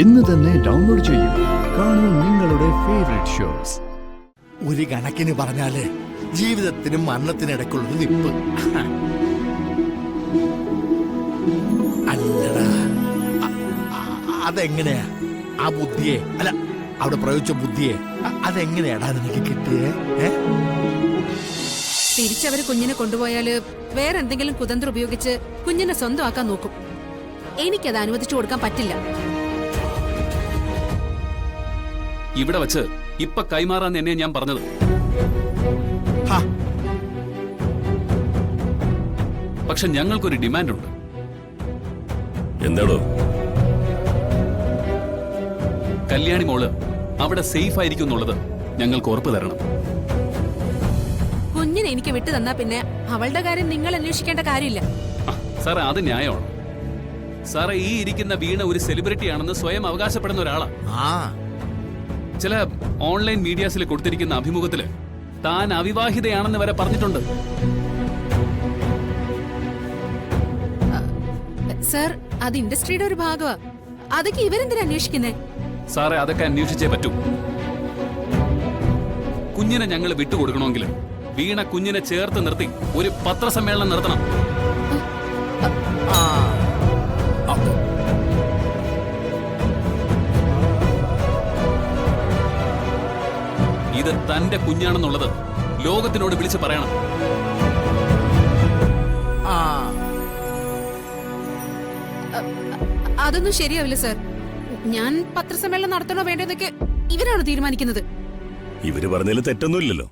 ഇന്ന് തന്നെ ഡൗൺലോഡ് ചെയ്യൂ. കാണൂ നിങ്ങളുടെ ഫേവറേറ്റ് ഷോസ്. ഒരു കണക്കിന് പറഞ്ഞാല് ജീവിതത്തിനും മരണത്തിനിടയ്ക്കുള്ളൊരു നിപ്പ്. അല്ലടാ, അതെങ്ങനെയാ ആ ബുദ്ധിയെ, അല്ല അവിടെ പ്രയോഗിച്ച ബുദ്ധിയെ അതെങ്ങനെയാടാ നിനക്ക് കിട്ടിയേ? തിരിച്ചവര് കുഞ്ഞിനെ കൊണ്ടുപോയാല് വേറെന്തെങ്കിലും കുതന്ത്രം ഉപയോഗിച്ച് കുഞ്ഞിനെ സ്വന്തമാക്കാൻ നോക്കും. എനിക്കത് അനുവദിച്ചു കൊടുക്കാൻ പറ്റില്ല. ഇവിടെ വച്ച് ഇപ്പൊ കൈമാറാൻ എന്നെ ഞാൻ പറഞ്ഞത്. പക്ഷെ ഞങ്ങൾക്കൊരു ഡിമാൻഡുണ്ട്. എന്താടോ? കല്യാണി മോള് അവിടെ സേഫ് ആയിരിക്കും എന്നുള്ളത് ഞങ്ങൾക്ക് ഉറപ്പ് തരണം. കുഞ്ഞിനെ എനിക്ക് വിട്ടു തന്നാ പിന്നെ അവളുടെ കാര്യം നിങ്ങൾ അന്വേഷിക്കേണ്ട കാര്യമില്ല. സാറേ, അത് ന്യായമാണ്. സാറേ, ഈ ഇരിക്കുന്ന വീണ ഒരു സെലിബ്രിറ്റി ആണെന്ന് സ്വയം അവകാശപ്പെടുന്ന ഒരാളാണ്. ചില ഓൺലൈൻ മീഡിയാസിൽ കൊടുത്തിരിക്കുന്ന അഭിമുഖത്തില് താൻ അവിവാഹിതയാണെന്ന് വരെ പറഞ്ഞിട്ടുണ്ട്. സർ, അത് ഇൻഡസ്ട്രിയുടെ ഒരു ഭാഗമാ. അതൊക്കെ ഇവരെന്തിനാ അന്വേഷിക്കുന്നേ? സാറേ, അതൊക്കെ അന്വേഷിച്ചേ പറ്റൂ. കുഞ്ഞിനെ ഞങ്ങൾ വിട്ടുകൊടുക്കണമെങ്കിൽ വീണ കുഞ്ഞിനെ ചേർത്ത് നിർത്തി ഒരു പത്രസമ്മേളനം നടത്തണം. ഇത് തന്റെ കുഞ്ഞാണെന്നുള്ളത് ലോകത്തിനോട് വിളിച്ച് പറയണം. അതൊന്നും ശരിയാവില്ല സർ. ഞാൻ പത്രസമ്മേളനം നടത്തണോ വേണ്ടെന്നൊക്കെ ഇവരാണ് തീരുമാനിക്കുന്നത്. ഇവര് പറഞ്ഞതിൽ തെറ്റൊന്നുമില്ലല്ലോ.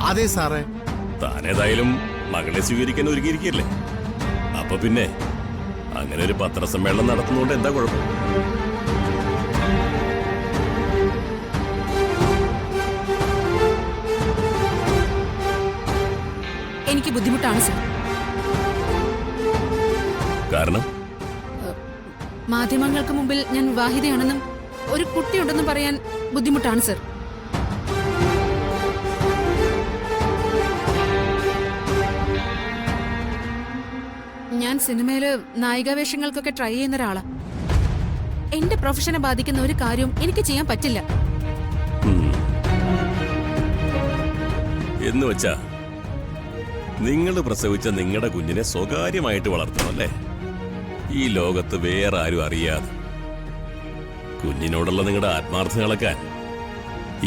അതെ സാറേ, താനേതായാലും മകളെ സ്വീകരിക്കാൻ ഒരുങ്ങിയിരിക്കല്ലേ. അപ്പൊ പിന്നെ അങ്ങനെ ഒരു പത്രസമ്മേളനം നടത്തുന്നതുകൊണ്ട് എന്താ കുഴപ്പം? എനിക്ക് ബുദ്ധിമുട്ടാണ് സർ. കാരണം മാധ്യമങ്ങൾക്ക് മുമ്പിൽ ഞാൻ വിവാഹിതയാണെന്നും ഒരു കുട്ടിയുണ്ടെന്നും പറയാൻ ബുദ്ധിമുട്ടാണ് സർ. ഞാൻ സിനിമയില് നായികാവേഷങ്ങൾക്കൊക്കെ ട്രൈ ചെയ്യുന്ന ഒരാളാ. എന്റെ പ്രൊഫഷനെ ബാധിക്കുന്ന ഒരു കാര്യവും എനിക്ക് ചെയ്യാൻ പറ്റില്ല. എന്ന് വെച്ചാ നിങ്ങൾ പ്രസവിച്ച നിങ്ങളുടെ കുഞ്ഞിനെ സ്വകാര്യമായിട്ട് വളർത്തണം അല്ലേ? ഈ ലോകത്ത് വേറെ ആരും അറിയാതെ കുഞ്ഞിനോടുള്ള നിങ്ങളുടെ ആത്മാർത്ഥം കളക്കാൻ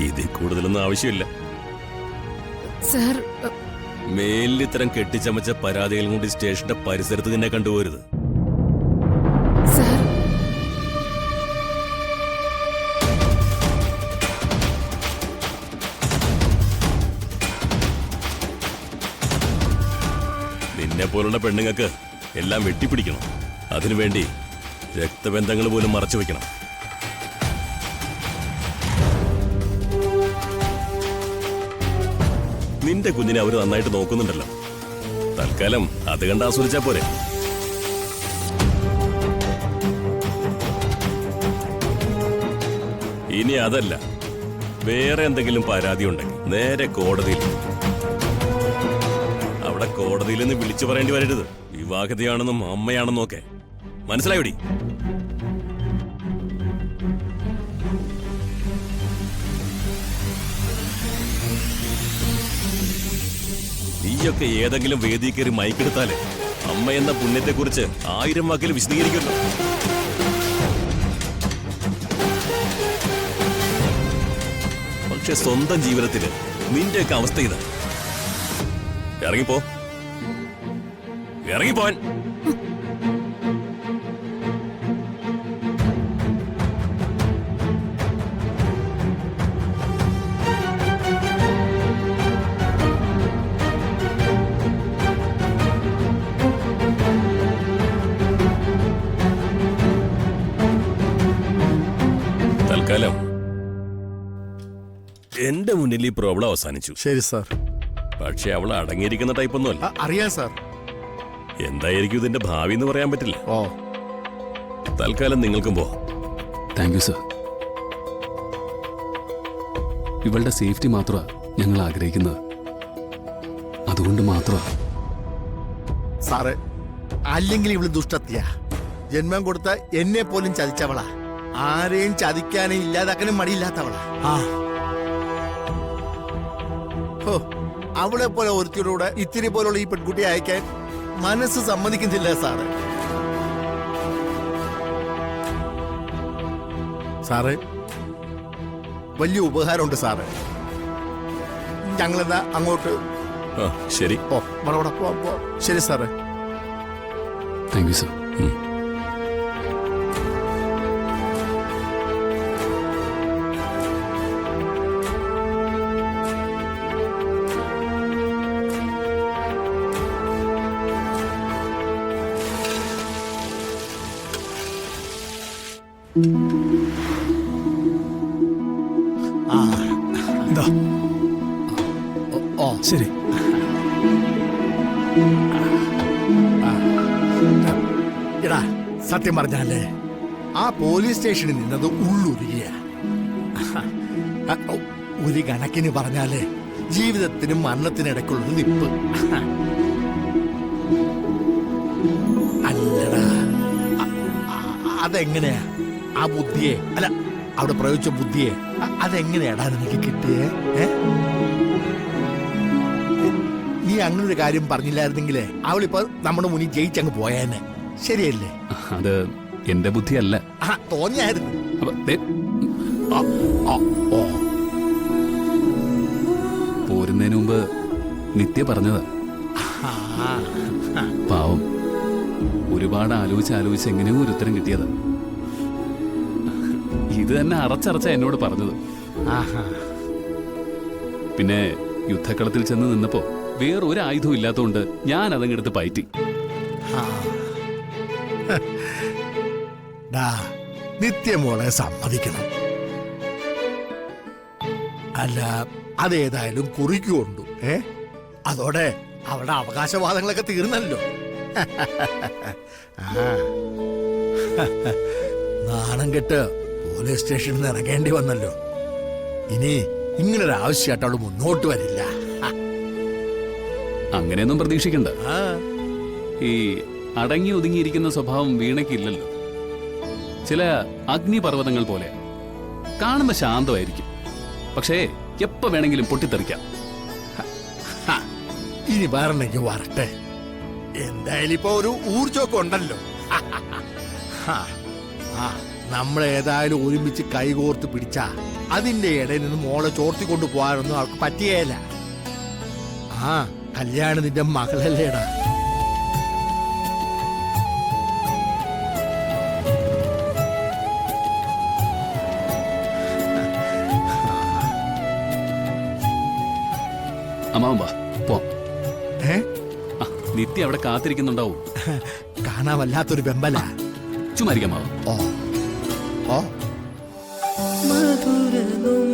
ഇതിൽ കൂടുതലൊന്നും ആവശ്യമില്ല. സർ, മേലിൽ ഇത്തരം കെട്ടിച്ചമച്ച പരാതികൾ കൊണ്ട് സ്റ്റേഷന്റെ പരിസരത്ത് നിന്നെ കണ്ടുപോരുത്. സർ, നിന്നെ പോലുള്ള പെണ്ണുങ്ങൾക്ക് എല്ലാം വെട്ടിപ്പിടിക്കണം. അതിനുവേണ്ടി രക്തബന്ധങ്ങൾ പോലും മറച്ചു വെക്കണം. നിന്റെ കുഞ്ഞിനെ അവര് നന്നായിട്ട് നോക്കുന്നുണ്ടല്ലോ. തൽക്കാലം അത് കണ്ട് ആസ്വദിച്ചാ പോരെ. ഇനി അതല്ല, വേറെ എന്തെങ്കിലും പരാതി ഉണ്ടെങ്കിൽ നേരെ കോടതിയിൽ. അവിടെ കോടതിയിൽ നിന്ന് വിളിച്ചു പറയേണ്ടി വരരുത് വിവാഹിതയാണെന്നും അമ്മയാണെന്നും ഒക്കെ. മനസ്സിലായോടി? നീയൊക്കെ ഏതെങ്കിലും വേദി കയറി മൈക്കെടുത്താല് അമ്മ എന്ന പുണ്യത്തെക്കുറിച്ച് 1000 വാക്കിൽ വിശദീകരിക്കുന്നു. പക്ഷെ സ്വന്തം ജീവിതത്തില് നിന്റെയൊക്കെ അവസ്ഥ ഇതാ. ഇറങ്ങിപ്പോ, ഇറങ്ങിപ്പോൻ. തൽക്കാലം എന്റെ മുന്നിൽ ഈ പ്രോബ്ലം അവസാനിച്ചു. ശരി സാർ. പക്ഷെ അവൾ അടങ്ങിയിരിക്കുന്ന ടൈപ്പൊന്നുമല്ല. അറിയാം സാർ. എന്തായിരിക്കും ഇതിന്റെ ഭാവി എന്ന് പറയാൻ പറ്റില്ല. തൽക്കാലം നിങ്ങൾക്കും പോവാം. Thank you sir. ഇവളുടെ സേഫ്റ്റി മാത്രമാണ് ഞങ്ങൾ ആഗ്രഹിക്കുന്നത്. അതുകൊണ്ട് മാത്രമാണ് സാറേ, അല്ലെങ്കിൽ ഇവള് ദുഷ്ടത്തിയാ. ജന്മം കൊടുത്ത എന്നെ പോലും ചതിച്ചവളാ. ആരെയും ചതിക്കാനും ഇല്ലാതാക്കാനും മടിയില്ലാത്തവളാ. ഹോ, അവളെ പോലെ ഒരുത്തിലൂടെ ഇത്തിരി പോലുള്ള ഈ പെൺകുട്ടിയെ അയക്കാൻ മനസ്സ് സമ്മതിക്കുന്നില്ല സാറ്. സാറേ, വലിയ ഉപകാരമുണ്ട് സാറ്. ഞങ്ങളെന്നാ അങ്ങോട്ട് ആ ശരി. പോവാം. ശരി സാറേ. Thank you sir. എന്താ ശരി. എടാ, സത്യം പറഞ്ഞാലേ ആ പോലീസ് സ്റ്റേഷനിൽ നിന്നത് ഉള്ളുരുകിയ. ഒരു കണക്കിന് പറഞ്ഞാലേ ജീവിതത്തിനും മരണത്തിനിടയ്ക്കുള്ളൊരു നിപ്പ്. അല്ലടാ, അതെങ്ങനെയാ ആ ബുദ്ധിയെ, അല്ല അവിടെ പ്രയോഗിച്ച ബുദ്ധിയെ അതെങ്ങനെയാടാ നിനക്ക് കിട്ടിയേ? നീ അങ്ങനൊരു കാര്യം പറഞ്ഞില്ലായിരുന്നെങ്കിലേ അവളിപ്പോ നമ്മുടെ മുന്നിൽ ജയിച്ചങ്ങ് പോയേനെ. ശരിയല്ലേ? അത് എന്റെ ബുദ്ധിയല്ല. തോന്നിയായിരുന്നു. അപ്പൊ ദേ, പോരുന്നതിന് മുമ്പ് നിത്യ പറഞ്ഞതാ. പാവം, ഒരുപാട് ആലോചിച്ച് എങ്ങനെയോ ഒരു ഉത്തരം കിട്ടിയതാ. ഇത് തന്നെ അറച്ചറച്ച എന്നോട് പറഞ്ഞത്. പിന്നെ യുദ്ധക്കളത്തിൽ ചെന്ന് നിന്നപ്പോ വേറൊരു ആയുധവും ഇല്ലാത്തതുകൊണ്ട് ഞാൻ അതങ്ങെടുത്ത് പയറ്റി. നിത്യമോളെ സമ്മതിക്കണം. അല്ല, അതേതായാലും കുറിക്കുകൊണ്ടു. അതോടെ അവരുടെ അവകാശവാദങ്ങളൊക്കെ തീർന്നല്ലോ. നാണം കെട്ട് പോലീസ് സ്റ്റേഷനിൽ നിന്ന് ഇറങ്ങേണ്ടി വന്നല്ലോ. ഇനി ഇങ്ങനൊരു ആവശ്യമായിട്ട് അവള് മുന്നോട്ട് വരില്ല. അങ്ങനെയൊന്നും പ്രതീക്ഷിക്കണ്ട. ഈ അടങ്ങി ഒതുങ്ങിയിരിക്കുന്ന സ്വഭാവം വീണയ്ക്കില്ലല്ലോ. ചില അഗ്നിപർവ്വതങ്ങൾ പോലെ കാണുമ്പോ ശാന്തമായിരിക്കും, പക്ഷേ എപ്പോ വേണമെങ്കിലും പൊട്ടിത്തെറിക്കാം. ഇനി വേറെന്നെങ്കിൽ വരട്ടെ. എന്തായാലും ഇപ്പൊ ഒരു ഊർജമൊക്കെ ഉണ്ടല്ലോ. നമ്മളേതായാലും ഒരുമിച്ച് കൈകോർത്ത് പിടിച്ചാ അതിന്റെ ഇടയിൽ നിന്ന് മോളെ ചോർത്തിക്കൊണ്ടു പോകാനൊന്നും അവൾക്ക് പറ്റിയേല. കല്യാണം നിന്റെ മകളല്ലേടാ. അമ്മാവൻ വാ, പോ. നിത്യ അവിടെ കാത്തിരിക്കുന്നുണ്ടാവും. കാണാൻ വല്ലാത്തൊരു ബെമ്പല. ചുമ്മാരിക്കാം അമ്മാവൻ. ഓ മധുരനും